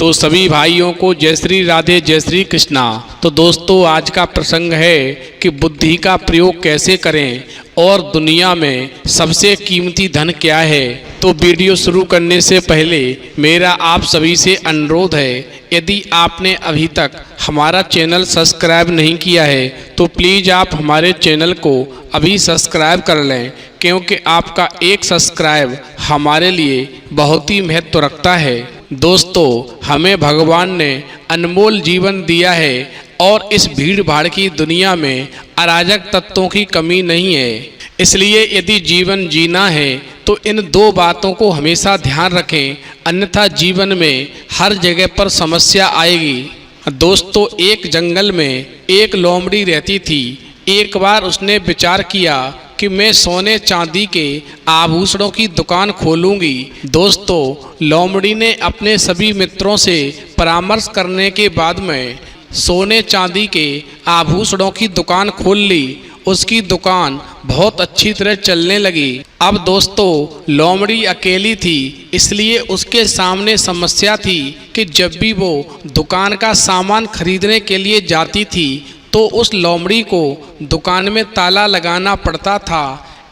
तो सभी भाइयों को जय श्री राधे, जय श्री कृष्णा। तो दोस्तों, आज का प्रसंग है कि बुद्धि का प्रयोग कैसे करें और दुनिया में सबसे कीमती धन क्या है। तो वीडियो शुरू करने से पहले मेरा आप सभी से अनुरोध है, यदि आपने अभी तक हमारा चैनल सब्सक्राइब नहीं किया है तो प्लीज़ आप हमारे चैनल को अभी सब्सक्राइब कर लें, क्योंकि आपका एक सब्सक्राइब हमारे लिए बहुत ही महत्व रखता है। दोस्तों, हमें भगवान ने अनमोल जीवन दिया है और इस भीड़ भाड़ की दुनिया में अराजक तत्वों की कमी नहीं है। इसलिए यदि जीवन जीना है तो इन दो बातों को हमेशा ध्यान रखें, अन्यथा जीवन में हर जगह पर समस्या आएगी। दोस्तों, एक जंगल में एक लोमड़ी रहती थी। एक बार उसने विचार किया कि मैं सोने चांदी के आभूषणों की दुकान खोलूंगी। दोस्तों, लोमड़ी ने अपने सभी मित्रों से परामर्श करने के बाद में सोने चांदी के आभूषणों की दुकान खोल ली। उसकी दुकान बहुत अच्छी तरह चलने लगी। अब दोस्तों, लोमड़ी अकेली थी, इसलिए उसके सामने समस्या थी कि जब भी वो दुकान का सामान खरीदने के लिए जाती थी तो उस लोमड़ी को दुकान में ताला लगाना पड़ता था।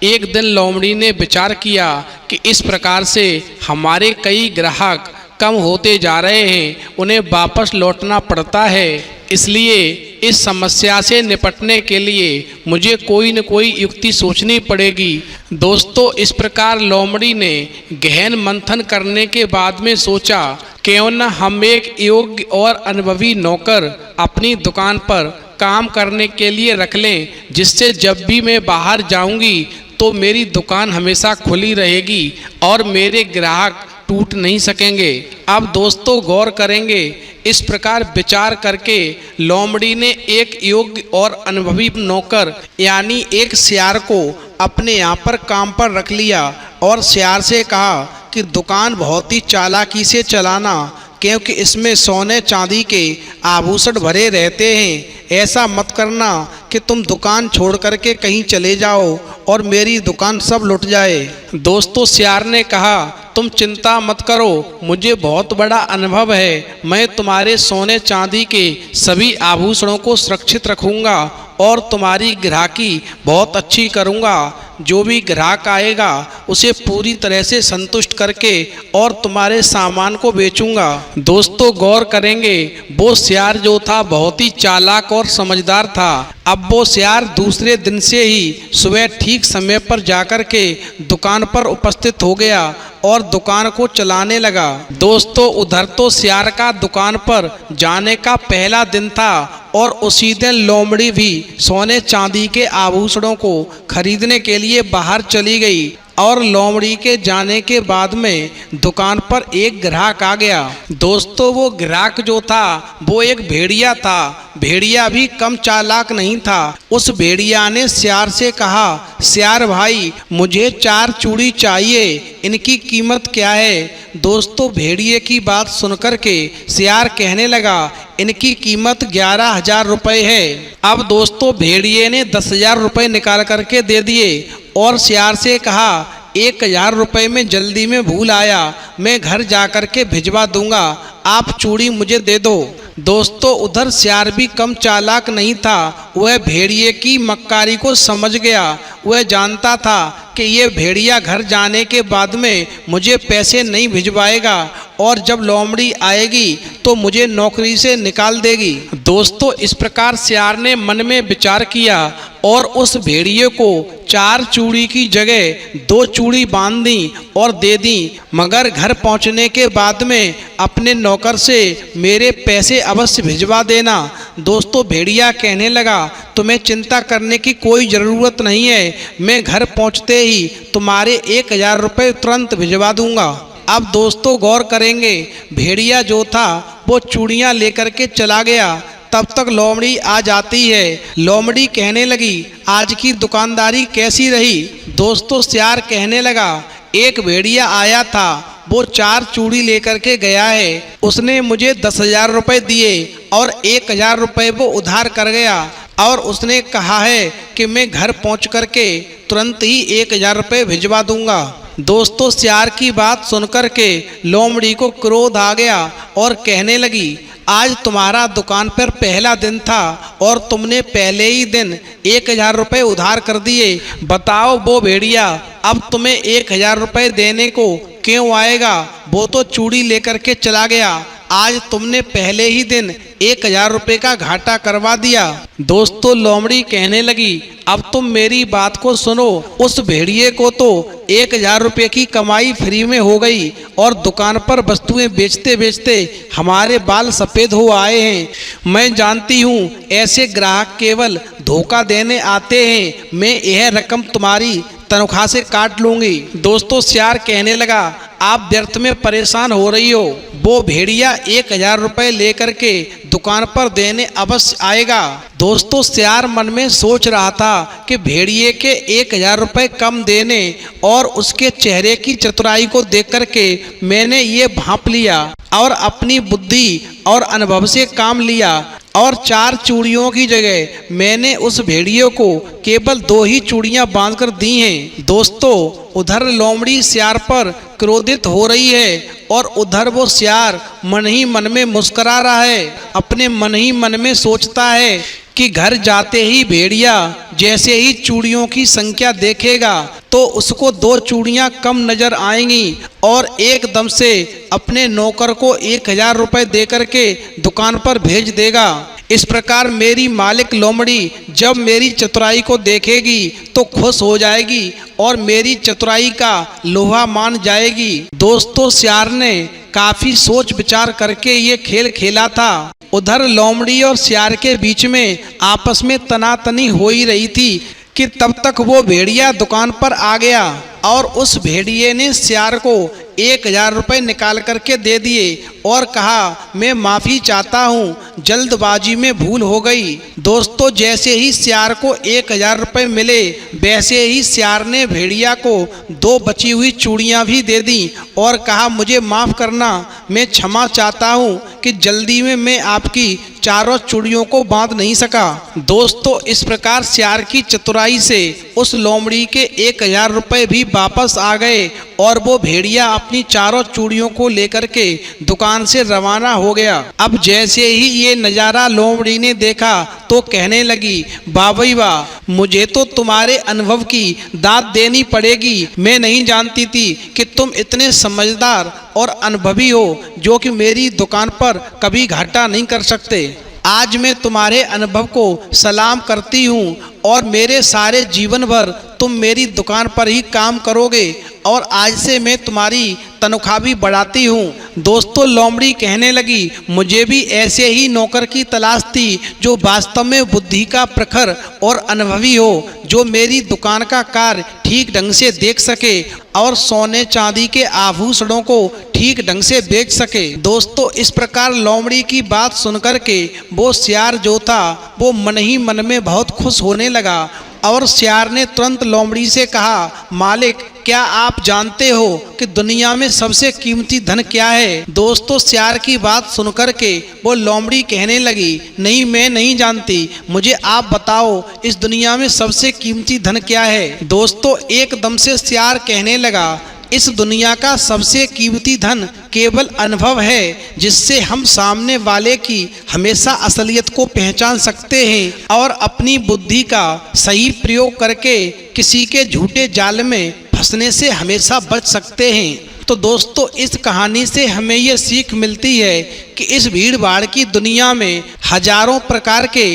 एक दिन लोमड़ी ने विचार किया कि इस प्रकार से हमारे कई ग्राहक कम होते जा रहे हैं, उन्हें वापस लौटना पड़ता है। इसलिए इस समस्या से निपटने के लिए मुझे कोई न कोई युक्ति सोचनी पड़ेगी। दोस्तों, इस प्रकार लोमड़ी ने गहन मंथन करने के बाद में सोचा, क्यों न हम एक योग्य और अनुभवी नौकर अपनी दुकान पर काम करने के लिए रख लें, जिससे जब भी मैं बाहर जाऊंगी तो मेरी दुकान हमेशा खुली रहेगी और मेरे ग्राहक टूट नहीं सकेंगे। अब दोस्तों, गौर करेंगे। इस प्रकार विचार करके लोमड़ी ने एक योग्य और अनुभवी नौकर यानी एक सियार को अपने यहाँ पर काम पर रख लिया और सियार से कहा कि दुकान बहुत ही चालाकी से चलाना, क्योंकि इसमें सोने चांदी के आभूषण भरे रहते हैं। ऐसा मत करना कि तुम दुकान छोड़ करके कहीं चले जाओ और मेरी दुकान सब लुट जाए। दोस्तों, सियार ने कहा, तुम चिंता मत करो, मुझे बहुत बड़ा अनुभव है। मैं तुम्हारे सोने चांदी के सभी आभूषणों को सुरक्षित रखूंगा और तुम्हारी ग्राहकी बहुत अच्छी करूंगा। जो भी ग्राहक आएगा उसे पूरी तरह से संतुष्ट करके और तुम्हारे सामान को बेचूंगा। दोस्तों, गौर करेंगे, वो सियार जो था बहुत ही चालाक और समझदार था। अब वो सियार दूसरे दिन से ही सुबह ठीक समय पर जाकर के दुकान पर उपस्थित हो गया और दुकान को चलाने लगा। दोस्तों, उधर तो सियार का दुकान पर जाने का पहला दिन था और उसी दिन लोमड़ी भी सोने चांदी के आभूषणों को खरीदने के लिए बाहर चली गई। और लोमड़ी के जाने के बाद में दुकान पर एक ग्राहक आ गया। दोस्तों, वो ग्राहक जो था वो एक भेड़िया था। भेड़िया भी कम चालाक नहीं था। उस भेड़िया ने सियार से कहा, सियार भाई, मुझे 4 चूड़ी चाहिए, इनकी कीमत क्या है? दोस्तों, भेड़िए की बात सुनकर के सियार कहने लगा, इनकी कीमत 11,000 रुपये है। अब दोस्तों, भेड़िए ने 10,000 रुपये निकाल करके दे दिए और सियार से कहा, 1,000 रुपये में जल्दी में भूल आया, मैं घर जा कर के भिजवा दूंगा, आप चूड़ी मुझे दे दो। दोस्तों, उधर सियार भी कम चालाक नहीं था। वह भेड़िए की मक्कारी को समझ गया। वह जानता था कि ये भेड़िया घर जाने के बाद में मुझे पैसे नहीं भिजवाएगा और जब लोमड़ी आएगी तो मुझे नौकरी से निकाल देगी। दोस्तों, इस प्रकार सियार ने मन में विचार किया और उस भेड़िए को 4 चूड़ी की जगह 2 चूड़ी बांध दी और दे दी। मगर घर पहुंचने के बाद में अपने नौकर से मेरे पैसे अवश्य भिजवा देना। दोस्तों, भेड़िया कहने लगा, तुम्हें चिंता करने की कोई ज़रूरत नहीं है, मैं घर पहुंचते ही तुम्हारे 1,000 रुपये तुरंत भिजवा दूंगा। अब दोस्तों, गौर करेंगे, भेड़िया जो था वो चूड़ियाँ लेकर के चला गया। तब तक लोमड़ी आ जाती है। लोमड़ी कहने लगी, आज की दुकानदारी कैसी रही? दोस्तों, सियार कहने लगा, एक भेड़िया आया था, वो 4 चूड़ी लेकर के गया है। उसने मुझे 10,000 रुपये दिए और 1,000 रुपये वो उधार कर गया और उसने कहा है कि मैं घर पहुंच करके तुरंत ही 1,000 रुपये भिजवा दूंगा। दोस्तों सियार की बात सुनकर के लोमड़ी को क्रोध आ गया और कहने लगी, आज तुम्हारा दुकान पर पहला दिन था और तुमने पहले ही दिन 1000 रुपये उधार कर दिए। बताओ वो भेड़िया अब तुम्हें 1000 रुपये देने को क्यों आएगा? वो तो चूड़ी लेकर के चला गया। आज तुमने पहले ही दिन 1000 रुपये का घाटा करवा दिया। दोस्तों लोमड़ी कहने लगी, अब तुम मेरी बात को सुनो। उस भेड़िए को तो 1000 रुपये की कमाई फ्री में हो गई और दुकान पर वस्तुएं बेचते बेचते हमारे बाल सफ़ेद हो आए हैं। मैं जानती हूँ ऐसे ग्राहक केवल धोखा देने आते हैं। मैं यह रकम तुम्हारी तनख्वाह से काट लूंगी। दोस्तों सियार कहने लगा, आप व्यर्थ में परेशान हो रही हो। वो भेड़िया 1000 रुपये लेकर के दुकान पर देने अवश्य आएगा। दोस्तों सियार मन में सोच रहा था कि भेड़िए के 1000 रुपये कम देने और उसके चेहरे की चतुराई को देख कर के मैंने ये भांप लिया और अपनी बुद्धि और अनुभव से काम लिया और 4 चूड़ियों की जगह मैंने उस भेड़िए को केवल 2 ही चूड़ियां बांधकर दी हैं। दोस्तों उधर लोमड़ी सियार पर क्रोधित हो रही है और उधर वो सियार मन ही मन में मुस्कुरा रहा है। अपने मन ही मन में सोचता है कि घर जाते ही भेड़िया जैसे ही चूड़ियों की संख्या देखेगा तो उसको 2 चूड़ियां कम नजर आएंगी और एकदम से अपने नौकर को 1000 रुपये दे करके दुकान पर भेज देगा। इस प्रकार मेरी मालिक लोमड़ी जब मेरी चतुराई को देखेगी तो खुश हो जाएगी और मेरी चतुराई का लोहा मान जाएगी। दोस्तों सियार ने काफी सोच विचार करके ये खेल खेला था। उधर लोमड़ी और सियार के बीच में आपस में तनातनी हो ही रही थी कि तब तक वो भेड़िया दुकान पर आ गया और उस भेड़िए ने सियार को 1000 रुपये निकाल करके दे दिए और कहा, मैं माफ़ी चाहता हूँ, जल्दबाजी में भूल हो गई। दोस्तों जैसे ही सियार को 1000 रुपये मिले वैसे ही सियार ने भेड़िया को 2 बची हुई चूड़ियाँ भी दे दी और कहा, मुझे माफ़ करना, मैं क्षमा चाहता हूँ कि जल्दी में मैं आपकी चारों चूड़ियों को बांध नहीं सका। दोस्तों इस प्रकार सियार की चतुराई से उस लोमड़ी के 1000 रुपये भी वापस आ गए और वो भेड़िया अपनी चारों चूड़ियों को लेकर के दुकान से रवाना हो गया। अब जैसे ही ये नज़ारा लोमड़ी ने देखा तो कहने लगी, वाह भाई वाह, मुझे तो तुम्हारे अनुभव की दाद देनी पड़ेगी। मैं नहीं जानती थी कि तुम इतने समझदार और अनुभवी हो जो कि मेरी दुकान पर कभी घाटा नहीं कर सकते। आज मैं तुम्हारे अनुभव को सलाम करती हूँ और मेरे सारे जीवन भर तुम मेरी दुकान पर ही काम करोगे और आज से मैं तुम्हारी तनख्वाह भी बढ़ाती हूँ। दोस्तों लोमड़ी कहने लगी, मुझे भी ऐसे ही नौकर की तलाश थी जो वास्तव में बुद्धि का प्रखर और अनुभवी हो, जो मेरी दुकान का कार्य ठीक ढंग से देख सके और सोने चांदी के आभूषणों को ठीक ढंग से बेच सके। दोस्तों इस प्रकार लोमड़ी की बात सुनकर के वो सियार जो था वो मन ही मन में बहुत खुश होने लगा और सियार ने तुरंत लोमड़ी से कहा, मालिक क्या आप जानते हो कि दुनिया में सबसे कीमती धन क्या है? दोस्तों सियार की बात सुनकर के वो लोमड़ी कहने लगी, नहीं मैं नहीं जानती, मुझे आप बताओ इस दुनिया में सबसे कीमती धन क्या है? दोस्तों एकदम से सियार कहने लगा, इस दुनिया का सबसे कीमती धन केवल अनुभव है, जिससे हम सामने वाले की हमेशा असलियत को पहचान सकते हैं और अपनी बुद्धि का सही प्रयोग करके किसी के झूठे जाल में फंसने से हमेशा बच सकते हैं। तो दोस्तों इस कहानी से हमें ये सीख मिलती है कि इस भीड़ भाड़ की दुनिया में हजारों प्रकार के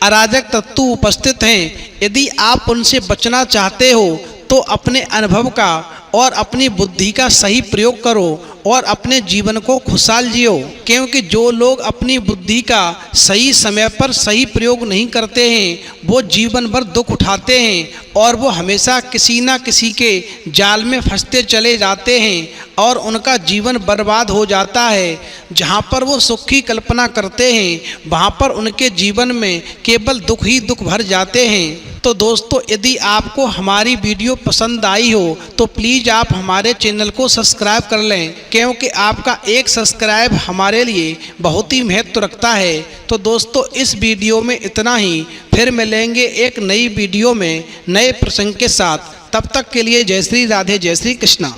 अराजक तत्व उपस्थित हैं। यदि आप उनसे बचना चाहते हो तो अपने अनुभव का और अपनी बुद्धि का सही प्रयोग करो और अपने जीवन को खुशहाल जियो, क्योंकि जो लोग अपनी बुद्धि का सही समय पर सही प्रयोग नहीं करते हैं वो जीवन भर दुख उठाते हैं और वो हमेशा किसी ना किसी के जाल में फंसते चले जाते हैं और उनका जीवन बर्बाद हो जाता है। जहाँ पर वो सुख की कल्पना करते हैं वहाँ पर उनके जीवन में केवल दुख ही दुख भर जाते हैं। तो दोस्तों यदि आपको हमारी वीडियो पसंद आई हो तो प्लीज़ आप हमारे चैनल को सब्सक्राइब कर लें, क्योंकि आपका एक सब्सक्राइब हमारे लिए बहुत ही महत्व रखता है। तो दोस्तों इस वीडियो में इतना ही, फिर मिलेंगे एक नई वीडियो में नए प्रसंग के साथ। तब तक के लिए जय श्री राधे, जय श्री कृष्णा।